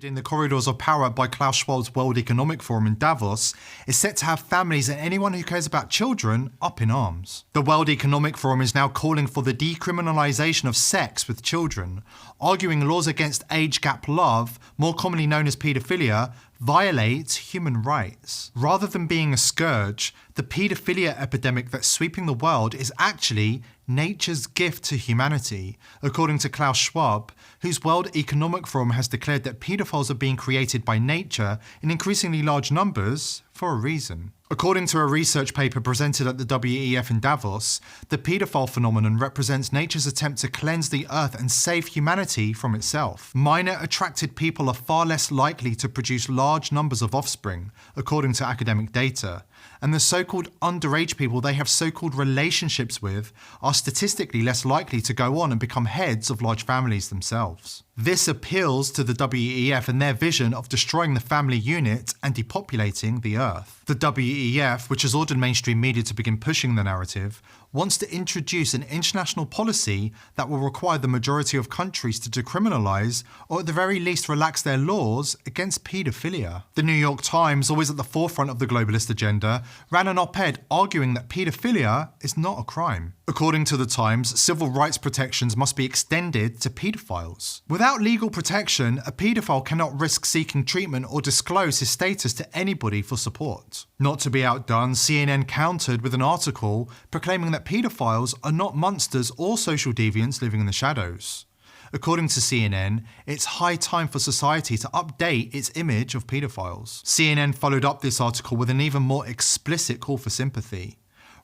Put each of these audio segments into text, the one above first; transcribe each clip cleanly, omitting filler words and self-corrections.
In the corridors of power by Klaus Schwab's World Economic Forum in Davos is set to have families and anyone who cares about children up in arms. The World Economic Forum is now calling for the decriminalisation of sex with children, arguing laws against age gap love, more commonly known as paedophilia, violates human rights. Rather than being a scourge, the paedophilia epidemic that's sweeping the world is actually nature's gift to humanity, according to Klaus Schwab, whose World Economic Forum has declared that paedophiles are being created by nature in increasingly large numbers for a reason. According to a research paper presented at the WEF in Davos, the paedophile phenomenon represents nature's attempt to cleanse the earth and save humanity from itself. Minor attracted people are far less likely to produce large numbers of offspring, according to academic data, and the so-called underage people they have so-called relationships with are statistically less likely to go on and become heads of large families themselves. This appeals to the WEF and their vision of destroying the family unit and depopulating the earth. The WEF, which has ordered mainstream media to begin pushing the narrative, wants to introduce an international policy that will require the majority of countries to decriminalise, or at the very least relax their laws against paedophilia. The New York Times, always at the forefront of the globalist agenda, ran an op-ed arguing that paedophilia is not a crime. According to the Times, civil rights protections must be extended to paedophiles. Without legal protection, a paedophile cannot risk seeking treatment or disclose his status to anybody for support. Not to be outdone, CNN countered with an article proclaiming that paedophiles are not monsters or social deviants living in the shadows. According to CNN, it's high time for society to update its image of paedophiles. CNN followed up this article with an even more explicit call for sympathy.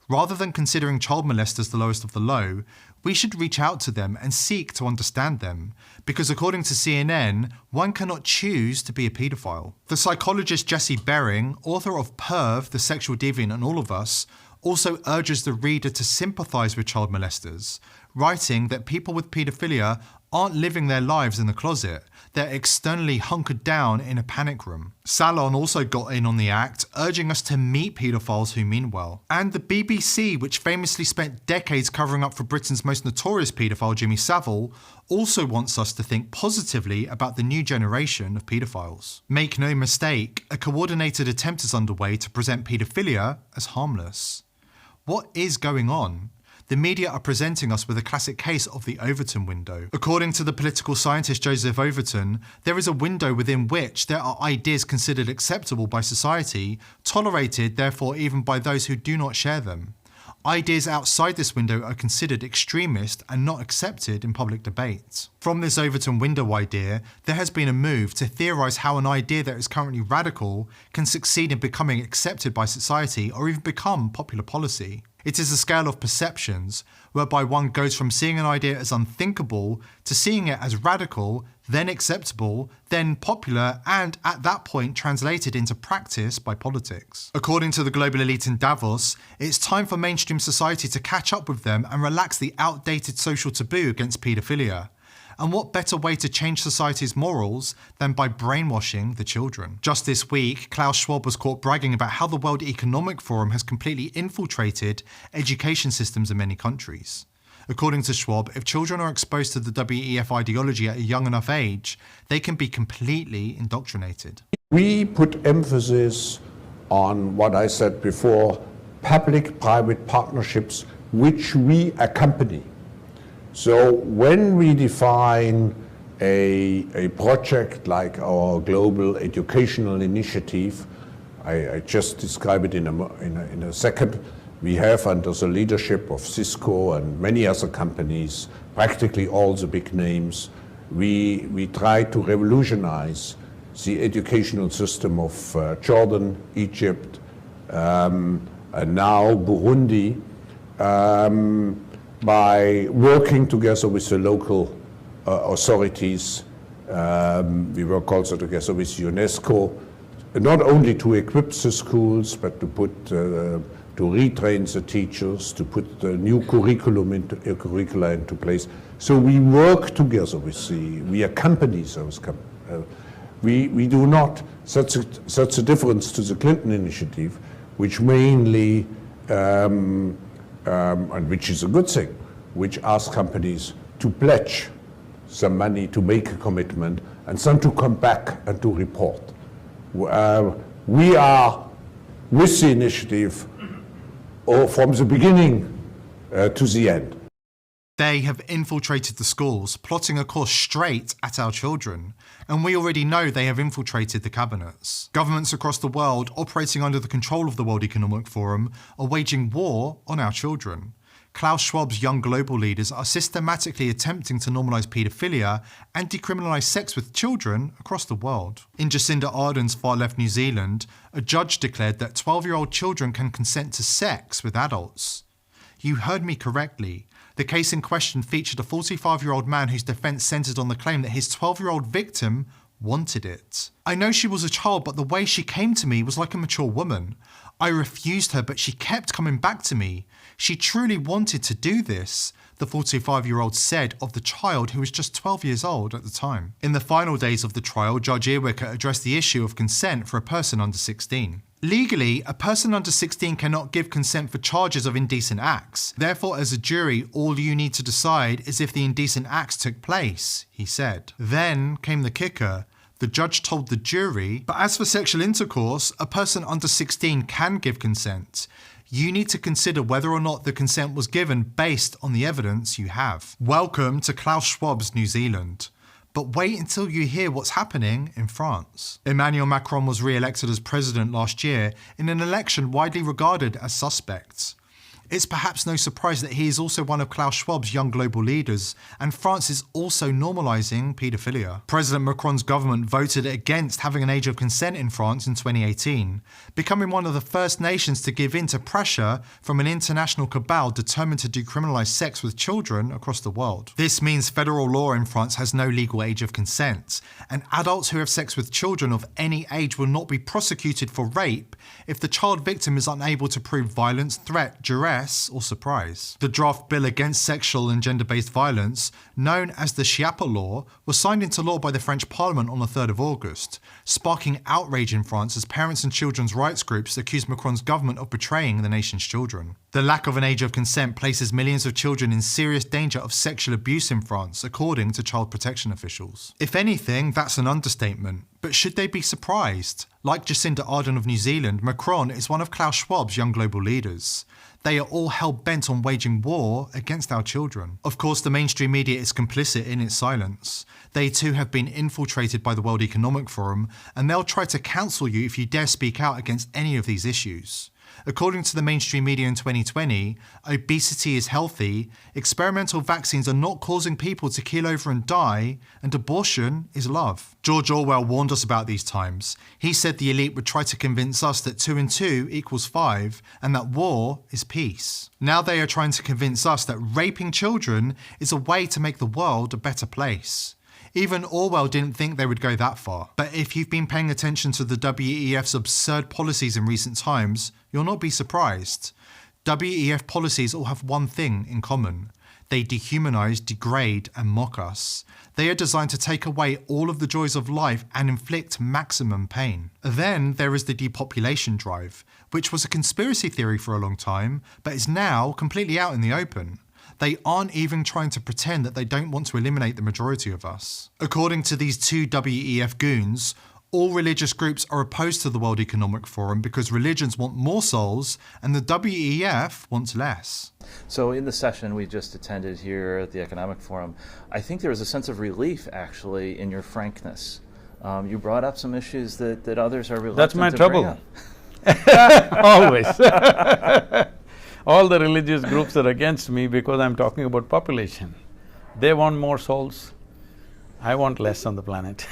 Rather than considering child molesters the lowest of the low, we should reach out to them and seek to understand them, because according to CNN, one cannot choose to be a paedophile. The psychologist Jesse Bering, author of Perv, The Sexual Deviant and All of Us, also urges the reader to sympathise with child molesters, writing that people with paedophilia aren't living their lives in the closet, they're externally hunkered down in a panic room. Salon also got in on the act, urging us to meet paedophiles who mean well. And the BBC, which famously spent decades covering up for Britain's most notorious paedophile, Jimmy Savile, also wants us to think positively about the new generation of paedophiles. Make no mistake, a coordinated attempt is underway to present paedophilia as harmless. What is going on? The media are presenting us with a classic case of the Overton window. According to the political scientist Joseph Overton, there is a window within which there are ideas considered acceptable by society, tolerated therefore even by those who do not share them. Ideas outside this window are considered extremist and not accepted in public debate. From this Overton window idea, there has been a move to theorise how an idea that is currently radical can succeed in becoming accepted by society or even become popular policy. It is a scale of perceptions, whereby one goes from seeing an idea as unthinkable to seeing it as radical, then acceptable, then popular, and at that point translated into practice by politics. According to the global elite in Davos, it's time for mainstream society to catch up with them and relax the outdated social taboo against paedophilia. And what better way to change society's morals than by brainwashing the children? Just this week, Klaus Schwab was caught bragging about how the World Economic Forum has completely infiltrated education systems in many countries. According to Schwab, if children are exposed to the WEF ideology at a young enough age, they can be completely indoctrinated. We put emphasis on what I said before, public-private partnerships which we accompany. So when we define a project like our global educational initiative, I just describe it in a second, we have under the leadership of Cisco and many other companies, practically all the big names, we try to revolutionize the educational system of Jordan, Egypt, and now Burundi, by working together with the local authorities. We work also together with UNESCO, not only to equip the schools, but to put to retrain the teachers, to put the new curricula into place. So we work together with we accompany those companies. We do not, such a difference to the Clinton initiative, which mainly and which is a good thing, which asks companies to pledge some money to make a commitment, and then to come back and to report. We are with the initiative from the beginning to the end. They have infiltrated the schools, plotting a course straight at our children. And we already know they have infiltrated the cabinets. Governments across the world operating under the control of the World Economic Forum are waging war on our children. Klaus Schwab's young global leaders are systematically attempting to normalise paedophilia and decriminalise sex with children across the world. In Jacinda Ardern's far-left New Zealand, a judge declared that 12-year-old children can consent to sex with adults. You heard me correctly. The case in question featured a 45-year-old man whose defence centred on the claim that his 12-year-old victim wanted it. I know she was a child, but the way she came to me was like a mature woman. I refused her, but she kept coming back to me. She truly wanted to do this, the 45-year-old said of the child who was just 12 years old at the time. In the final days of the trial, Judge Earwicker addressed the issue of consent for a person under 16. Legally, a person under 16 cannot give consent for charges of indecent acts. Therefore, as a jury, all you need to decide is if the indecent acts took place, he said. Then came the kicker. The judge told the jury, but as for sexual intercourse, a person under 16 can give consent. You need to consider whether or not the consent was given based on the evidence you have. Welcome to Klaus Schwab's New Zealand. But wait until you hear what's happening in France. Emmanuel Macron was re-elected as president last year in an election widely regarded as suspect. It's perhaps no surprise that he is also one of Klaus Schwab's young global leaders, and France is also normalising paedophilia. President Macron's government voted against having an age of consent in France in 2018, becoming one of the first nations to give in to pressure from an international cabal determined to decriminalise sex with children across the world. This means federal law in France has no legal age of consent, and adults who have sex with children of any age will not be prosecuted for rape if the child victim is unable to prove violence, threat, duress, or surprise. The draft bill against sexual and gender-based violence, known as the Schiappa Law, was signed into law by the French Parliament on the 3rd of August, sparking outrage in France as parents and children's rights groups accused Macron's government of betraying the nation's children. The lack of an age of consent places millions of children in serious danger of sexual abuse in France, according to child protection officials. If anything, that's an understatement. But should they be surprised? Like Jacinda Ardern of New Zealand, Macron is one of Klaus Schwab's young global leaders. They are all hell-bent on waging war against our children. Of course, the mainstream media is complicit in its silence. They too have been infiltrated by the World Economic Forum, and they'll try to cancel you if you dare speak out against any of these issues. According to the mainstream media in 2020, obesity is healthy, experimental vaccines are not causing people to keel over and die, and abortion is love. George Orwell warned us about these times. He said the elite would try to convince us that 2 and 2 equals 5, and that war is peace. Now they are trying to convince us that raping children is a way to make the world a better place. Even Orwell didn't think they would go that far. But if you've been paying attention to the WEF's absurd policies in recent times, you'll not be surprised. WEF policies all have one thing in common. They dehumanise, degrade and mock us. They are designed to take away all of the joys of life and inflict maximum pain. Then there is the depopulation drive, which was a conspiracy theory for a long time, but is now completely out in the open. They aren't even trying to pretend that they don't want to eliminate the majority of us. According to these two WEF goons, all religious groups are opposed to the World Economic Forum because religions want more souls and the WEF wants less. So in the session we just attended here at the Economic Forum, I think there was a sense of relief actually in your frankness. You brought up some issues that others are reluctant That's my to trouble. bring up. Always. All the religious groups are against me because I'm talking about population. They want more souls, I want less on the planet.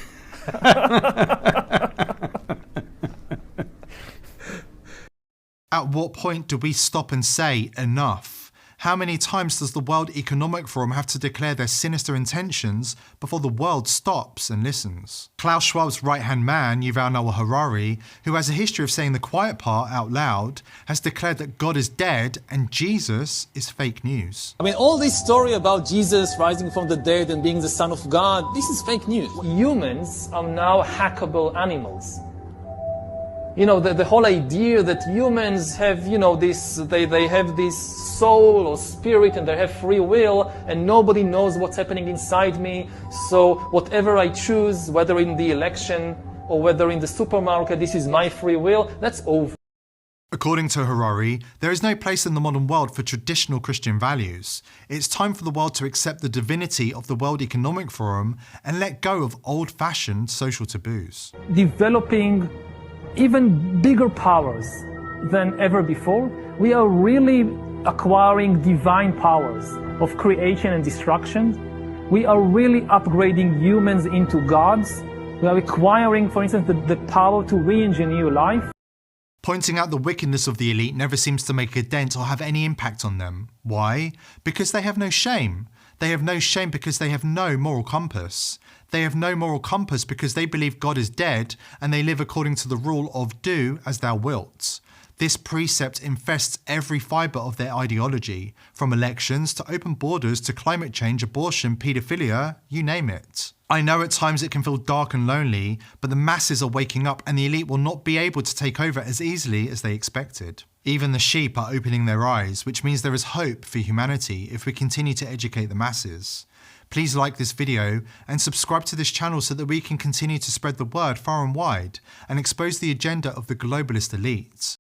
At what point do we stop and say enough? How many times does the World Economic Forum have to declare their sinister intentions before the world stops and listens? Klaus Schwab's right-hand man, Yuval Noah Harari, who has a history of saying the quiet part out loud, has declared that God is dead and Jesus is fake news. I mean, all this story about Jesus rising from the dead and being the Son of God, this is fake news. Humans are now hackable animals. The whole idea that humans have, they have this soul or spirit and they have free will and nobody knows what's happening inside me. So whatever I choose, whether in the election or whether in the supermarket, this is my free will, that's over. According to Harari, there is no place in the modern world for traditional Christian values. It's time for the world to accept the divinity of the World Economic Forum and let go of old-fashioned social taboos. Developing even bigger powers than ever before, we are really acquiring divine powers of creation and destruction. We are really upgrading humans into gods. We are acquiring, for instance, the power to re-engineer life. Pointing out the wickedness of the elite never seems to make a dent or have any impact on them. Why? Because they have no shame. They have no shame because they have no moral compass. They have no moral compass because they believe God is dead and they live according to the rule of do as thou wilt. This precept infests every fibre of their ideology, from elections to open borders to climate change, abortion, paedophilia, you name it. I know at times it can feel dark and lonely, but the masses are waking up and the elite will not be able to take over as easily as they expected. Even the sheep are opening their eyes, which means there is hope for humanity if we continue to educate the masses. Please like this video and subscribe to this channel so that we can continue to spread the word far and wide and expose the agenda of the globalist elites.